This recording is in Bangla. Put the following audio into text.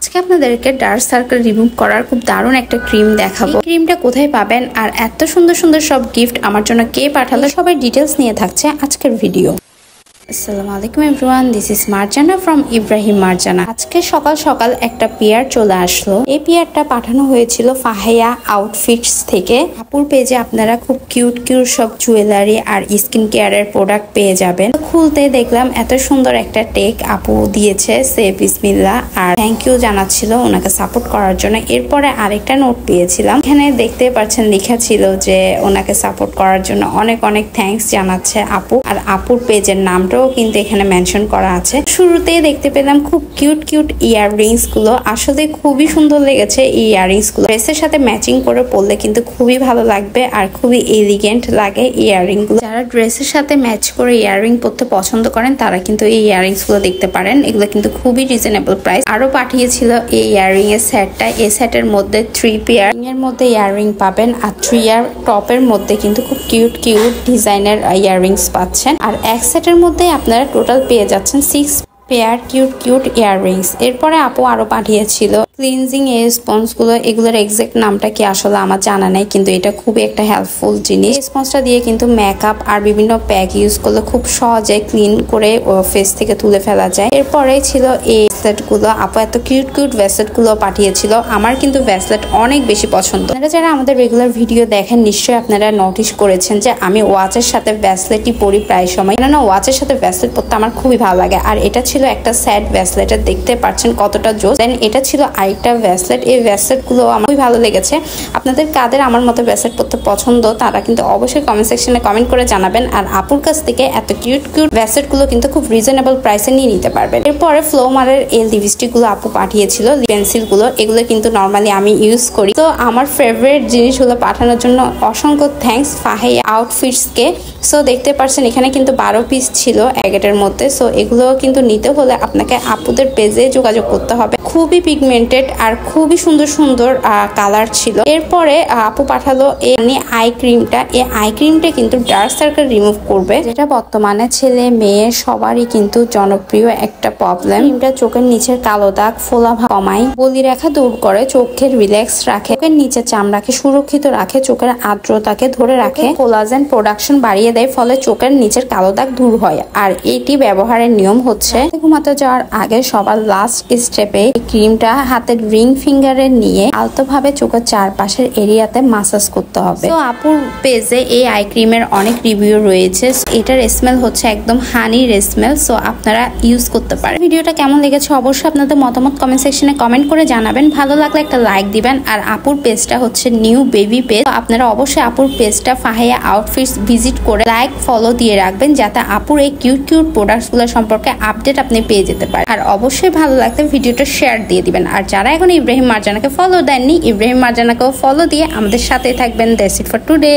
আজকে আপনাদেরকে ডার্ক সার্কেল রিমুভ করার খুব দারুণ একটা ক্রিম দেখাবো। এই ক্রিমটা কোথায় পাবেন আর এত সুন্দর সুন্দর সব গিফট আমার জন্য কে পাঠালো সবাই ডিটেলস নিয়ে থাকছে আজকের ভিডিও। আসসালামু আলাইকুম everyone, this is Marjana from Ibrahim Marjana. আজকে সকাল সকাল একটা পিয়ার চলে আসলো। এই পিয়ারটা পাঠানো হয়েছিল ফাহিয়া আউটফিটস থেকে। আপুর পেজে আপনারা খুব কিউট কিউট সব জুয়েলারি আর স্কিন কেয়ারের প্রোডাক্ট পেয়ে যাবেন। খুলতে দেখলাম এত সুন্দর একটা টেক আপু দিয়েছে, সে বিসমিল্লাহ, আর থ্যাংক ইউ জানাচ্ছিল ওনাকে সাপোর্ট করার জন্য। এরপরে আরেকটা নোট পেয়েছিলাম, এখানে দেখতে পাচ্ছেন লেখা ছিল যে ওনাকে সাপোর্ট করার জন্য অনেক অনেক থ্যাঙ্কস জানাচ্ছে আপু। আর আপুর পেজের নামটাও কিন্তু এখানে মেনশন করা আছে। শুরুতেই দেখতে পেলাম খুব কিউট কিউট ইয়াররিংস গুলো, আসলে খুবই সুন্দর লেগেছে এই ইয়াররিংস গুলো। ড্রেসের সাথে ম্যাচিং করে পরলে কিন্তু খুবই ভালো লাগবে আর খুবই এলিগেন্ট লাগে ইয়াররিং গুলো। যারা ড্রেসের সাথে ম্যাচ করে ইয়াররিং পরতে পছন্দ করেন তারা কিন্তু এই ইয়াররিংস গুলো দেখতে পারেন। এগুলো কিন্তু খুবই রিজনেবল প্রাইস। আরো পাঠিয়েছিল এই ইয়াররিং এর সেটটা। এই সেটের মধ্যে 3 পেয়ার এর মধ্যে ইয়াররিং পাবেন আর 3 ইয়ার টপের মধ্যে কিন্তু খুব কিউট কিউট ডিজাইনের ইয়াররিংস পাচ্ছেন। আর এক সেটের মধ্যে আপনারা টোটাল পেয়ে যাচ্ছেন 6 পেয়ার কিউট কিউট ইয়াররিংস। এরপরে আপু আরো পাঠিয়েছিল ক্লিনজিং এর স্পঞ্জ গুলো। এগুলোর এক্সাক্ট নামটা কি আসলে আমার জানা নাই, কিন্তু এটা খুবই একটা হেল্পফুল জিনিস। স্পঞ্জটা দিয়ে কিন্তু মেকআপ আর বিভিন্ন প্যাক ইউজ করলে খুব সহজে ক্লিন করে ফেস থেকে তুলে ফেলা যায়। এরপরে ছিল এই ভ্যাসলেট গুলো। আপু এত কিউট কিউট ভ্যাসলেট গুলো পাঠিয়েছিল। আমার কিন্তু ভ্যাসলেট অনেক বেশি পছন্দ। আপনারা যারা আমাদের রেগুলার ভিডিও দেখেন নিশ্চয়ই আপনারা নোটিস করেছেন যে আমি ওয়াচের সাথে ভ্যাসলেটই পরি প্রায় সময়। কেননা ওয়াচের সাথে ভ্যাসলেট পরতে আমার খুবই ভালো লাগে। আর এটা ছিল একটা সেট ভ্যাসলেট, দেখতে পাচ্ছেন কতটা জোস। দেন এটা ছিল আরেকটা ভ্যাসলেট। এই ভ্যাসলেট গুলো আমার খুবই ভালো লেগেছে। আপনাদের কাদের আমার মতো ভ্যাসলেট পরতে পছন্দ তারা কিন্তু অবশ্যই কমেন্ট সেকশনে কমেন্ট করে জানাবেন। আর আপুর কাছ থেকে এত কিউট কিউট ভ্যাসলেট গুলো কিন্তু খুব রিজনেবল প্রাইসে নিয়ে নিতে পারবেন। এরপরে ফ্লোমারের এই লিপস্টিক গুলো আপু পাঠিয়েছিল, পেন্সিল গুলো। এগুলো কিন্তু নর্মালি আমি ইউজ করি। তো আমার ফেভারিট জিনিসগুলো পাঠানোর জন্য অসংখ্য থ্যাঙ্কস ফাহিয়া আউটফিটস কে। সো দেখতে পাচ্ছেন এখানে কিন্তু 12 পিস ছিল প্যাকেটের মধ্যে। সো এগুলো কিন্তু নিতে হলে আপনাকে আপুদের পেজে যোগাযোগ করতে হবে। খুবই পিগমেন্টেড আর খুবই সুন্দর সুন্দর কালার ছিল। এরপরে আপু পাঠালো এই আই ক্রিমটা। এই আই ক্রিমটা কিন্তু ডার্ক সার্কেল রিমুভ করবে, যেটা বর্তমানে ছেলে মেয়ে সবারই কিন্তু জনপ্রিয় একটা প্রবলেম। ক্রিমটা চোখের নিচের কালো দাগ ফোলা ভাব কমায়, বলি রেখা দূর করে, চোখের রিল্যাক্স রাখে, চোখের নিচের চামড়াকে সুরক্ষিত রাখে, চোখের আর্দ্রতাকে ধরে রাখে, কোলাজেন প্রোডাকশন বাড়িয়ে দেয়, ফলে চোখের নিচের কালো দাগ দূর হয়। আর এটি ব্যবহারের নিয়ম হচ্ছে ঘুমাতে যাওয়ার আগে সবার লাস্ট স্টেপে ক্রিমটা হাতের রিং ফিঙ্গারে নিয়ে আলতোভাবে চোখের চারপাশের এরিয়াতে মাসাজ করতে হবে। তো আপুর পেজে এই আই ক্রিমের অনেক রিভিউ রয়েছে। এটার স্মেল হচ্ছে একদম হানির স্মেল। সো আপনারা ইউজ করতে পারেন। ভিডিওটা কেমন লেগেছে অবশ্যই আপনাদের মতামত কমেন্ট সেকশনে কমেন্ট করে জানাবেন। ভালো লাগলে একটা লাইক দিবেন। আর আপুর পেজটা হচ্ছে নিউ বেবি পেজ। আপনারা অবশ্যই আপুর পেজটা ফাহিয়া আউটফিটস ভিজিট করে লাইক ফলো দিয়ে রাখবেন, যাতে আপুর এই কিউট কিউট প্রোডাক্টস গুলো সম্পর্কে আপডেট আপনি পেয়ে যেতে পারেন। আর অবশ্যই ভালো লাগলে ভিডিওটা শেয়ার দিয়ে দিবেন। আর যারা এখন ইব্রাহিম মার্জানাকে ফলো দেননি, ইব্রাহিম মার্জানাকেও ফলো দিয়ে আমাদের সাথে থাকবেন। That's it for today.